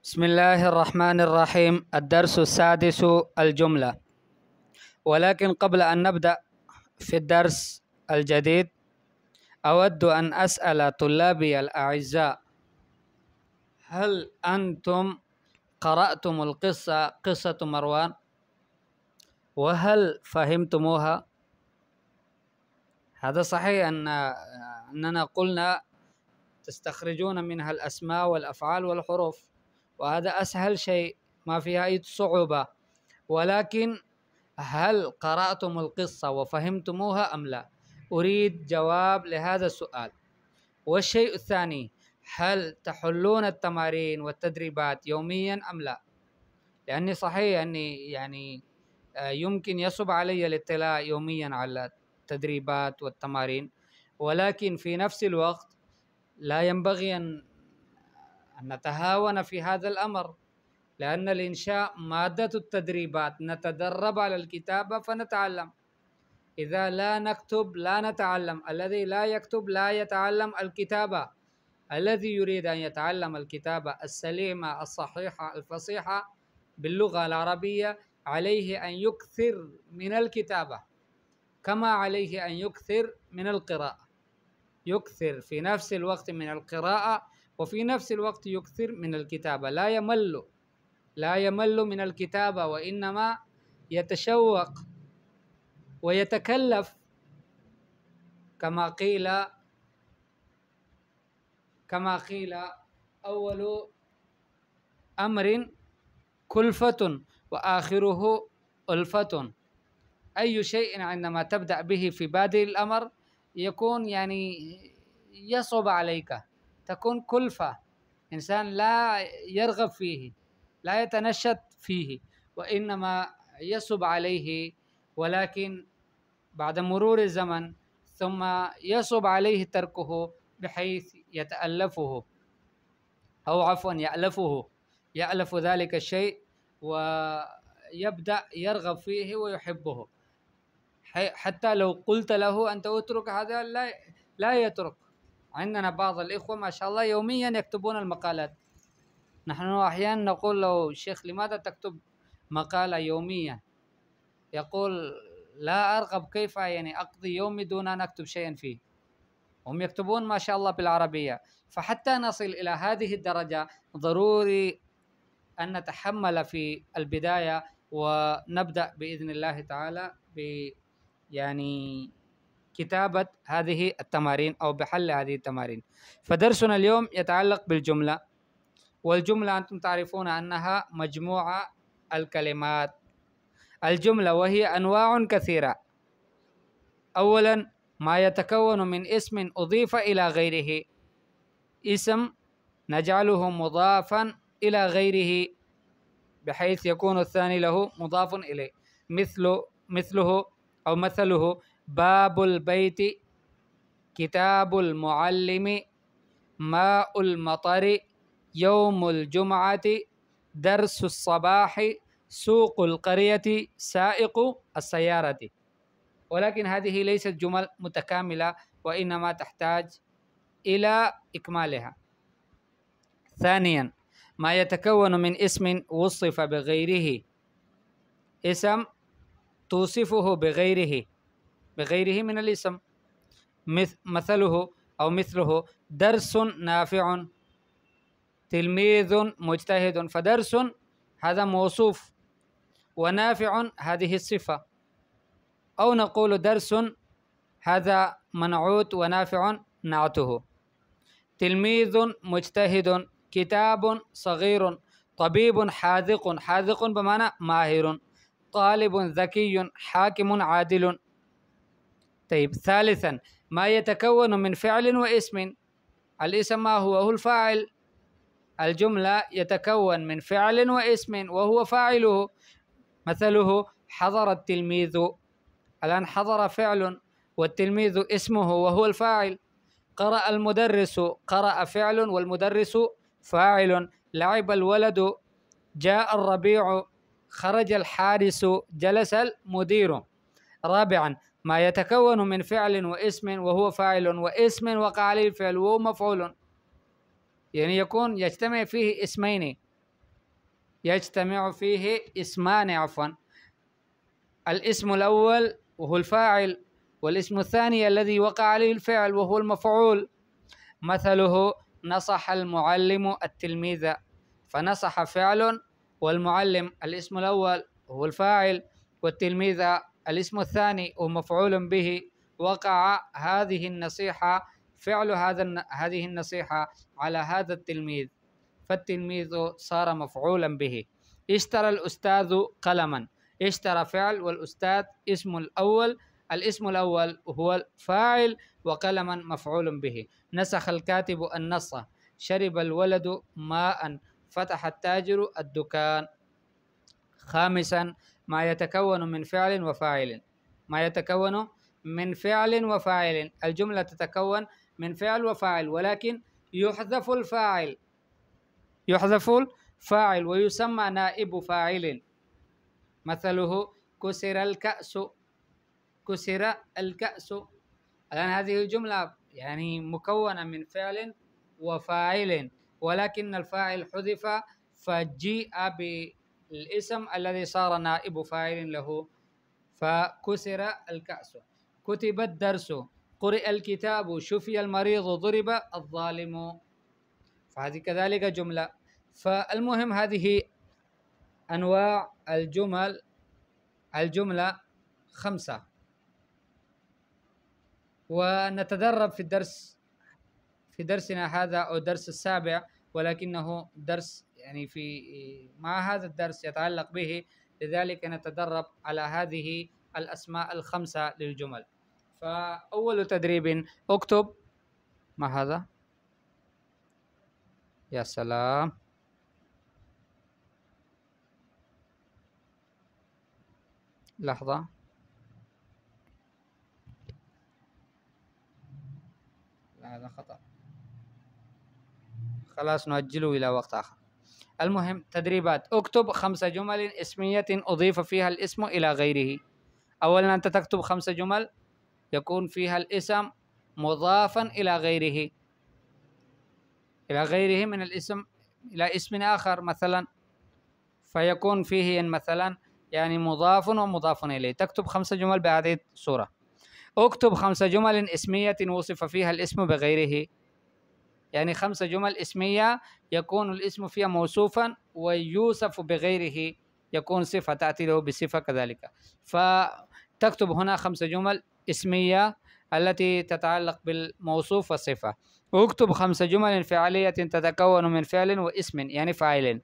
بسم الله الرحمن الرحيم. الدرس السادس، الجملة. ولكن قبل أن نبدأ في الدرس الجديد أود أن أسأل طلابي الأعزاء: هل أنتم قرأتم قصة مروان؟ وهل فهمتموها؟ هذا صحيح أننا قلنا تستخرجون منها الأسماء والأفعال والحروف، وهذا أسهل شيء، ما فيها أي صعوبة. ولكن هل قرأتم القصة وفهمتموها أم لا؟ أريد جواب لهذا السؤال. والشيء الثاني: هل تحلون التمارين والتدريبات يوميا أم لا؟ لأني صحيح أني يمكن يصعب علي الاطلاع يوميا على التدريبات والتمارين، ولكن في نفس الوقت لا ينبغي أن نتهاون في هذا الأمر، لأن الإنشاء مادة التدريبات، نتدرب على الكتابة فنتعلم. إذا لا نكتب لا نتعلم، الذي لا يكتب لا يتعلم الكتابة. الذي يريد أن يتعلم الكتابة السليمة الصحيحة الفصيحة باللغة العربية عليه أن يكثر من الكتابة، كما عليه أن يكثر من القراءة. يكثر في نفس الوقت من القراءة وفي نفس الوقت يكثر من الكتابة. لا يمل من الكتابة، وإنما يتشوق ويتكلف، كما قيل أول أمر كلفة وآخره ألفة. أي شيء عندما تبدأ به في بادئ الأمر يكون يصعب عليك، تكون كلفة، إنسان لا يرغب فيه، لا يتنشط فيه، وإنما يصعب عليه. ولكن بعد مرور الزمن ثم يصعب عليه تركه، بحيث يتألفه، أو عفوا يألف ذلك الشيء ويبدأ يرغب فيه ويحبه، حتى لو قلت له أنت اترك هذا لا يترك. عندنا بعض الإخوة ما شاء الله يوميا يكتبون المقالات. نحن أحيانا نقول له: الشيخ لماذا تكتب مقالة يوميا؟ يقول: لا أرغب، كيف أقضي يومي دون أن أكتب شيئا فيه. هم يكتبون ما شاء الله بالعربية. فحتى نصل إلى هذه الدرجة ضروري أن نتحمل في البداية، ونبدأ بإذن الله تعالى كتابة هذه التمارين أو بحل هذه التمارين. فدرسنا اليوم يتعلق بالجملة. والجملة أنتم تعرفون أنها مجموعة الكلمات. الجملة وهي أنواع كثيرة. أولا، ما يتكون من اسم أضيف إلى غيره، اسم نجعله مضافا إلى غيره بحيث يكون الثاني له مضاف إليه، مثله أو مثله: باب البيت، كتاب المعلم، ماء المطر، يوم الجمعة، درس الصباح، سوق القرية، سائق السيارة. ولكن هذه ليست جمل متكاملة، وإنما تحتاج إلى إكمالها. ثانيا، ما يتكون من اسم وصف بغيره، اسم توصفه بغيره من الاسم، مثله أو مثله: درس نافع، تلميذ مجتهد. فدرس هذا موصوف، ونافع هذه الصفة. أو نقول درس هذا منعوت ونافع نعته. تلميذ مجتهد، كتاب صغير، طبيب حاذق، حاذق بمعنى ماهر، طالب ذكي، حاكم عادل. طيب، ثالثا، ما يتكون من فعل واسم. الاسم ما هو الفاعل. الجملة يتكون من فعل واسم وهو فاعله. مثله: حضر التلميذ. الآن حضر فعل والتلميذ اسمه وهو الفاعل. قرأ المدرس، قرأ فعل والمدرس فاعل. لعب الولد، جاء الربيع، خرج الحارس، جلس المدير. رابعا، ما يتكون من فعل واسم وهو فاعل، واسم وقع عليه الفعل وهو مفعول، يكون يجتمع فيه اسمين. يجتمع فيه اسمان عفوا، الاسم الأول وهو الفاعل، والاسم الثاني الذي وقع عليه الفعل وهو المفعول. مثله نصح المعلم التلميذ، فنصح فعل، والمعلم الاسم الأول هو الفاعل، والتلميذ الاسم الثاني ومفعول به. وقع هذه النصيحة، فعل هذه النصيحة على هذا التلميذ، فالتلميذ صار مفعولا به. اشترى الأستاذ قلما، اشترى فعل والأستاذ اسم الأول، الاسم الأول هو الفاعل وقلما مفعول به. نسخ الكاتب النص، شرب الولد ماء، فتح التاجر الدكان. خامسا ما يتكون من فعل وفاعل، ما يتكون من فعل وفاعل. الجملة تتكون من فعل وفاعل، ولكن يحذف الفاعل، يحذف الفاعل ويسمى نائب فاعل. مثله كسر الكأس، كسر الكأس. الآن هذه الجملة يعني مكونة من فعل وفاعل، ولكن الفاعل حذف فجيء بالاسم الذي صار نائب فاعل له، فكسر الكأس. كتب الدرس، قرئ الكتاب، شفي المريض، ضرب الظالم. فهذه كذلك جملة. فالمهم هذه أنواع الجملة 5، ونتدرب في درسنا هذا أو الدرس السابع، ولكنه درس يعني مع هذا الدرس يتعلق به، لذلك نتدرب على هذه الأسماء ال5 للجمل. فأول تدريب اكتب، ما هذا؟ يا سلام، لحظة، هذا خطأ، خلاص نؤجله إلى وقت آخر. المهم تدريبات. اكتب 5 جمل اسمية أضيف فيها الاسم إلى غيره. أولا أنت تكتب 5 جمل يكون فيها الاسم مضافا إلى غيره، إلى غيره من الاسم إلى اسم آخر مثلا، فيكون فيه مثلا يعني مضاف ومضاف إليه. تكتب 5 جمل بهذه الصورة. اكتب 5 جمل اسمية وصف فيها الاسم بغيره، يعني 5 جمل اسمية يكون الاسم فيها موصوفا ويوصف بغيره، يكون صفة تأتي له بصفة كذلك. فتكتب هنا 5 جمل اسمية التي تتعلق بالموصوف والصفة. واكتب 5 جمل فعلية تتكون من فعل واسم يعني فاعل.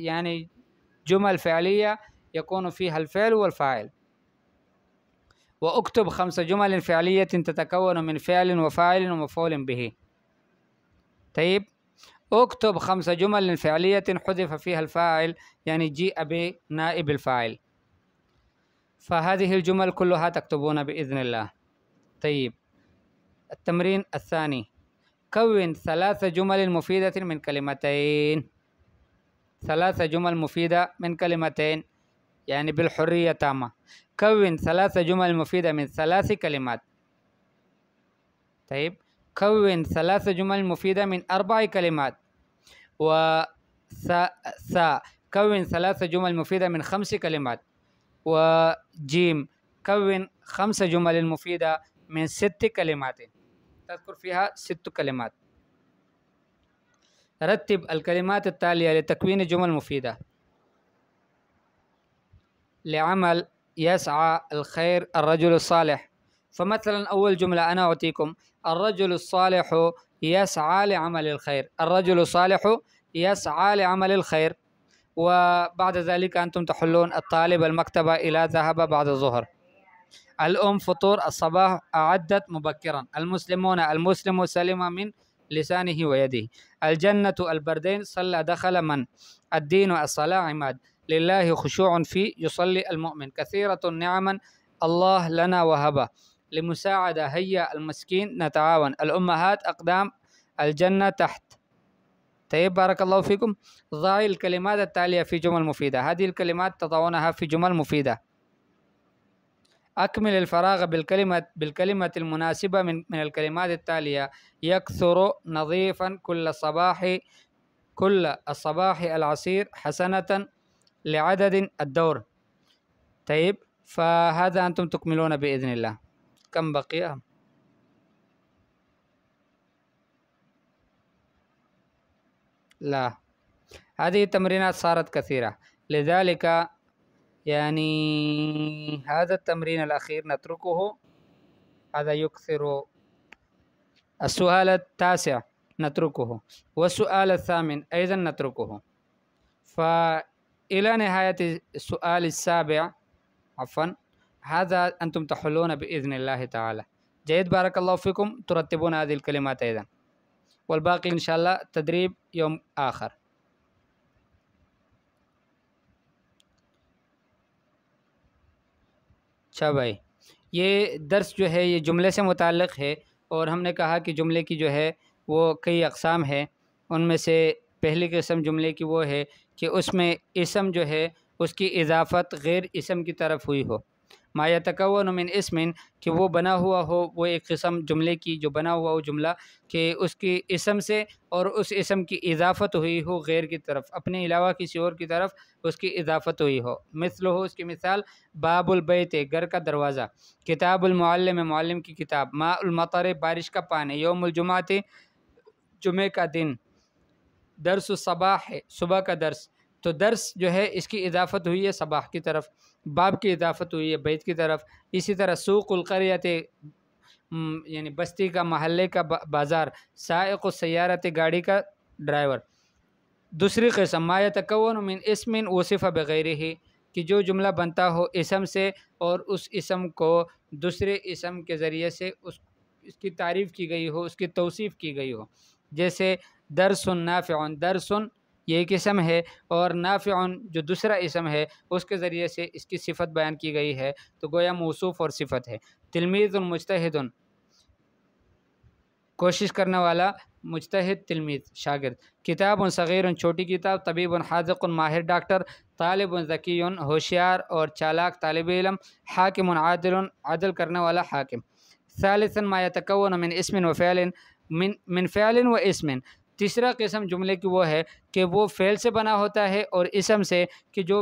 يعني جمل فعلية يكون فيها الفعل والفاعل. واكتب 5 جمل فعلية تتكون من فعل وفاعل ومفعول به. طيب، اكتب 5 جمل فعلية حذف فيها الفاعل، يعني جيء بنائب الفاعل. فهذه الجمل كلها تكتبون بإذن الله. طيب، التمرين الثاني، كون 3 جمل مفيدة من كلمتين. 3 جمل مفيدة من كلمتين يعني بالحرية تامة. كون 3 جمل مفيدة من 3 كلمات. طيب، كون 3 جمل مفيدة من 4 كلمات. كون 3 جمل مفيدة من 5 كلمات. وجيم، كون 5 جمل مفيدة من 6 كلمات، تذكر فيها 6 كلمات. رتب الكلمات التالية لتكوين جمل مفيدة. لعمل يسعى الخير الرجل الصالح. فمثلا أول جملة أنا أعطيكم: الرجل الصالح يسعى لعمل الخير. الرجل الصالح يسعى لعمل الخير. وبعد ذلك أنتم تحلون: الطالب المكتبة إلى ذهب بعد الظهر. الأم فطور الصباح أعدت مبكرا. المسلم سلم من لسانه ويده. الجنة البردين صلى دخل من. الدين الصلاة عماد. لله خشوع في يصلي المؤمن. كثيرة نعما الله لنا وهبه. لمساعدة هيا المسكين نتعاون. الأمهات أقدام الجنة تحت. طيب، بارك الله فيكم. ضعي الكلمات التالية في جمل مفيدة. هذه الكلمات تضعونها في جمل مفيدة. أكمل الفراغ بالكلمة المناسبة من الكلمات التالية: يكثر نظيفا كل كل الصباح العصير حسنة لعدد الدور. طيب، فهذا أنتم تكملون بإذن الله. كم بقي؟ لا، هذه التمرينات صارت كثيرة، لذلك يعني هذا التمرين الأخير نتركه، هذا يكثر. السؤال التاسع نتركه، والسؤال الثامن أيضا نتركه. فإلى نهاية السؤال السابع عفوا، هذا أنتم تحلون بإذن الله تعالى. جيد، بارك الله فيكم. ترتبون هذه الكلمات أيضا، والباقي إن شاء الله تدريب يوم آخر. اچھا بھائی، یہ درس جو ہے یہ جملے سے متعلق ہے، اور ہم نے کہا کہ جملے کی جو ہے وہ کئی اقسام ہے. ان میں سے پہلی قسم جملے کی وہ ہے کہ اس میں اسم جو ہے اس کی اضافت غیر اسم کی طرف ہوئی ہو. ما یتکون من اسم، کہ وہ بنا ہوا ہو، وہ ایک قسم جملے کی جو بنا ہوا ہو جملہ کہ اس کی اسم سے اور اس اسم کی اضافت ہوئی ہو غیر کی طرف، اپنے علاوہ کسی اور کی طرف اس کی اضافت ہوئی ہو. مثل ہو، اس کی مثال باب البیت، گھر کا دروازہ. کتاب المعلم، معلم کی کتاب. ماء المطر، بارش کا پانی. یوم الجمعہ، جمعہ کا دن. درس الصباح، صبح کا درس. تو درس جو ہے اس کی اضافت ہوئی ہے صباح کی طرف، باب کی اضافت ہوئی ہے بیت کی طرف. اسی طرح سوق القریت، یعنی بستی کا، محلے کا بازار. سائق السیارت، گاڑی کا ڈرائیور. دوسری قسم ما یتکون من اسم وصف بغیرہ، کہ جو جملہ بنتا ہو اسم سے اور اس اسم کو دوسرے اسم کے ذریعے سے اس کی تعریف کی گئی ہو، اس کی توصیف کی گئی ہو. جیسے درس نافع، درس یہ ایک اسم ہے، اور نافع جو دوسرا اسم ہے اس کے ذریعے سے اس کی صفت بیان کی گئی ہے، تو گویا موصوف اور صفت ہے. تلمیذ مجتہد، کوشش کرنے والا، مجتہد تلمیذ شاگرد. کتاب صغیر، چھوٹی کتاب. طبیب حاذق، ماہر ڈاکٹر. طالب ذکی، ہوشیار اور چالاک طالب علم. حاکم عادل، عدل کرنے والا حاکم. ثالثا ما یتکون من اسم و فعل، من فعل و اسم. تیسرا قسم جملے کی وہ ہے کہ وہ فعل سے بنا ہوتا ہے اور اسم سے، کہ جو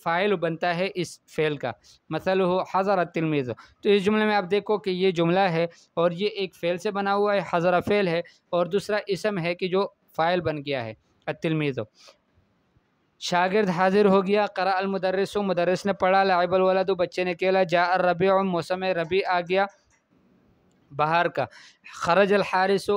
فاعل بنتا ہے اس فعل کا. مثلا حضر التلمیذ، تو اس جملے میں آپ دیکھو کہ یہ جملہ ہے اور یہ ایک فعل سے بنا ہوا ہے، حضر فعل ہے، اور دوسرا اسم ہے کہ جو فاعل بن گیا ہے التلمیذ. شاگرد حاضر ہو گیا. قرأ المدرس، مدرس نے پڑھا. لعب الولد، بچے نے کھیلا. جاء الربیع، موسم ربیع آ گیا، بہار کا. خرج الحارس،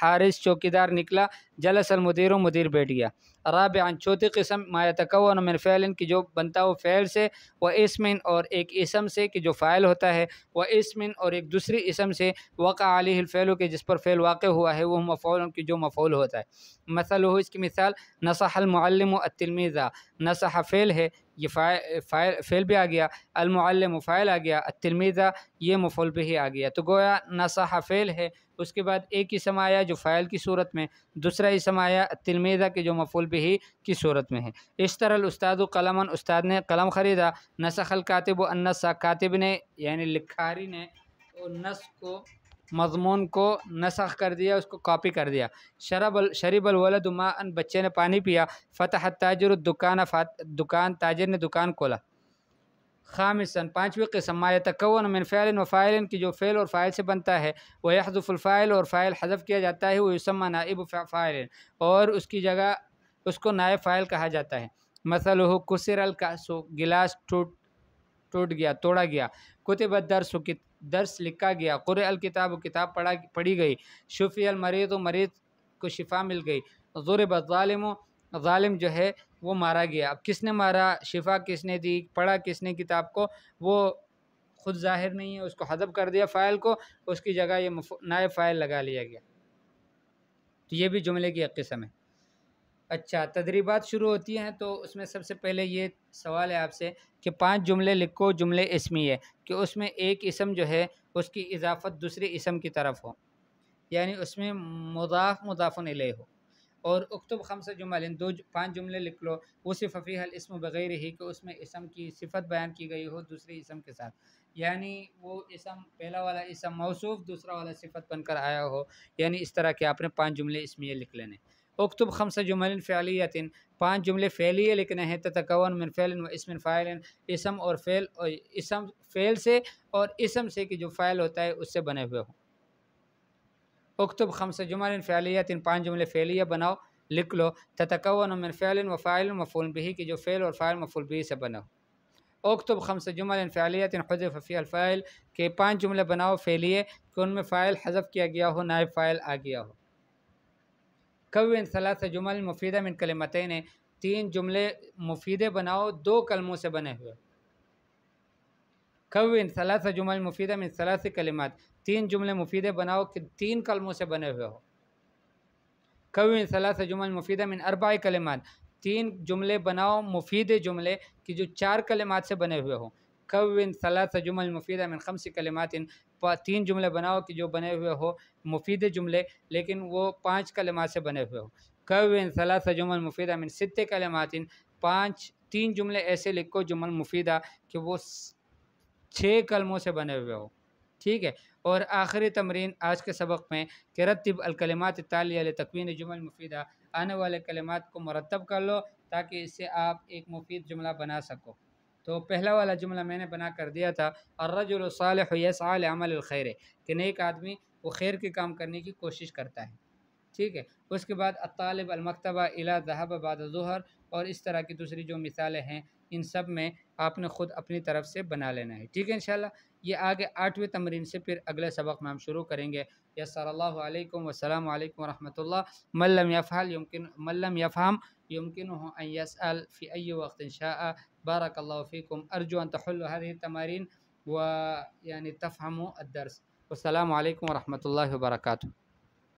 حارس چوکیدار نکلا. جلس المدیر، مدیر بیٹھ گیا. رابعا، چوتھی قسم ما یتکون من فعل، کہ جو بنتا ہو فعل سے، و اسم، اور ایک اسم سے کہ جو فاعل ہوتا ہے، و اسم، اور ایک دوسری اسم سے، وقع علیہ الفعل، کہ جس پر فعل واقع ہوا ہے، وہ مفعول، کہ جو مفعول ہوتا ہے. مثلا اس کی مثال نصح المعلم التلمیذ. نصح فعل ہے، یہ فعل بھی آ گیا. المعلم فاعل آ گیا. التلمیذ یہ مفعول بھی آ گیا. تو گویا نصح فعل ہے، اس کے بعد ایک اسم آیا جو فاعل کی صورت میں، دوسرا اسم آیا التلمیذ کے جو مفعول بھی کی صورت میں ہے. اشترى الاستاذ قلما، استاد نے قلم خریدا. نسخ الکاتب النص، کاتب نے یعنی لکھاری نے نسخ کو، مضمون کو نسخ کر دیا، اس کو کاپی کر دیا. شرب الولد ماء، بچے نے پانی پیا. فتح التاجر الدکان، دکان، تاجر نے دکان کھولا. خامسا، پانچویں قسم ما یتکون من فعل و فاعل، کی جو فعل اور فاعل سے بنتا ہے. ویحذف الفاعل، اور فاعل حذف کیا جاتا ہے. ویسمى نائب فاعل، اور اس کی جگہ اس کو نائب فاعل کہا جاتا ہے. مثلا کسر الکاس، گلاس ٹوٹ گیا، توڑا گیا. کتب الدرس، درس لکھا گیا. قرئ الکتاب، کتاب پڑھی گئی. شفی المریض، مریض کو شفا مل گئی. ضرب الظالم، ظالم جو ہے وہ مارا گیا. اب کس نے مارا، شفا کس نے دی، پڑھا کس نے کتاب کو، وہ خود ظاہر نہیں ہے، اس کو حذف کر دیا فاعل کو، اس کی جگہ یہ نائب فاعل لگا لیا گیا. تو یہ بھی جملے کی ایک قسم ہے. اچھا، تدریبات شروع ہوتی ہیں تو اس میں سب سے پہلے یہ سوال ہے آپ سے کہ 5 جملے لکھو، جملے اسمی ہے، کہ اس میں ایک اسم جو ہے اس کی اضافت دوسرے اسم کی طرف ہو، یعنی اس میں مضاف مضاف الیہ ہو. اور اکتب 5 جمل، 5 جملے لکھ لو. وصف فیہا الاسم بغیرہ، کہ اس میں اسم کی صفت بیان کی گئی ہو دوسرے اسم کے ساتھ، یعنی وہ اسم، پہلا والا اسم موصوف، دوسرا والا صفت بن کر آیا ہو. یعنی اس طرح کے آپ نے 5 جملے اسمیہ لکھ لینے. اکتب 5 جمل فعلیت، 5 جملے فعلیے لکھنے ہیں، تتکون من فعل و اسم فاعل، اسم اور فعل، اور اسم فعل سے اور اسم سے کہ جو فاعل ہوتا ہے اس سے بنے ہوئے ہوں۔ اکتب 5 جمل فعلیت، 5 جملے فعلیہ بناؤ، لکھ لو، تتکون من فعل و فاعل مفعول به کہ جو فعل اور فاعل مفعول به سے بنا ہو۔ اکتب 5 جمل فعلیت حذف فیها الفاعل کہ 5 جملے بناؤ فعلیے کہ ان میں فاعل حذف کیا گیا ہو، نائب فاعل آ گیا ہو۔ کون 3 جمل مفیدہ من کلمتین، 3 جملے مفیدے بناؤ 2 کلموں سے بنے ہوئے۔ کون 3 جمل مفیدہ من 3 کلمات، 3 جملے مفیدے بناؤ کہ 3 کلموں سے بنے ہوئے ہو۔ کون 3 جمل مفیدہ من 4 کلمات، 3 جملے بناؤ مفید جملے کہ جو 4 کلمات سے بنے ہوئے ہوں۔ کون 3 جمل مفیدہ من 5 کلمات، 3 جملے بناؤ کہ جو بنے ہوئے ہو مفید جملے لیکن وہ 5 کلمات سے بنے ہوئے ہو۔ کون 3 جمل مفیدہ من 6 کلمات، 3 جملے ایسے لکھو جمل مفیدہ کہ وہ 6 کلموں سے بنے ہوئے ہو، ٹھیک ہے۔ اور آخری تمرین آج کے سبق میں کہ رتب الکلمات التالیہ لتکوین جمل مفیدہ، آنے والے کلمات کو مرتب کر لو تاکہ اس سے آپ ایک مفید جملہ بنا سکو۔ تو پہلا والا جملہ میں نے بنا کر دیا تھا، الرجل الصالح یسعی لعمل الخیر کہ نیک آدمی وہ خیر کے کام کرنے کی کوشش کرتا ہے، ٹھیک ہے۔ اس کے بعد الطالب المکتبہ الی ذهب بعد الظہر، اور اس طرح کی دوسری جو مثالیں ہیں ان سب میں آپ نے خود اپنی طرف سے بنا لینا ہے، ٹھیک ہے انشاءاللہ۔ یہ آگے 8ویں تمرین سے پھر اگلے سبق میں ہم شروع کریں گے۔ یسر اللہ علیکم والسلام علیکم ورحمۃ اللہ۔ من لم يفهم يمكنه ان يسأل في اي وقت شاء۔ بارك الله فيكم، ارجو ان تحلوا هذه التمارين ويعني تفهموا الدرس، والسلام علیکم ورحمۃ اللہ وبرکاتہ۔